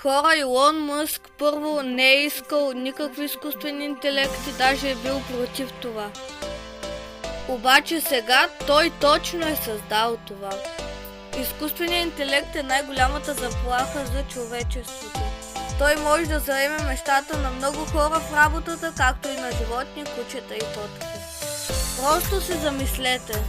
хора, Илон Мъск първо не е искал никакви изкуствени интелекти, даже е бил против това. Обаче сега той точно е създал това. Изкуственият интелект е най-голямата заплаха за човечеството. Той може да заеме местата на много хора в работата, както и на животни, кучета и котки. Просто се замислете.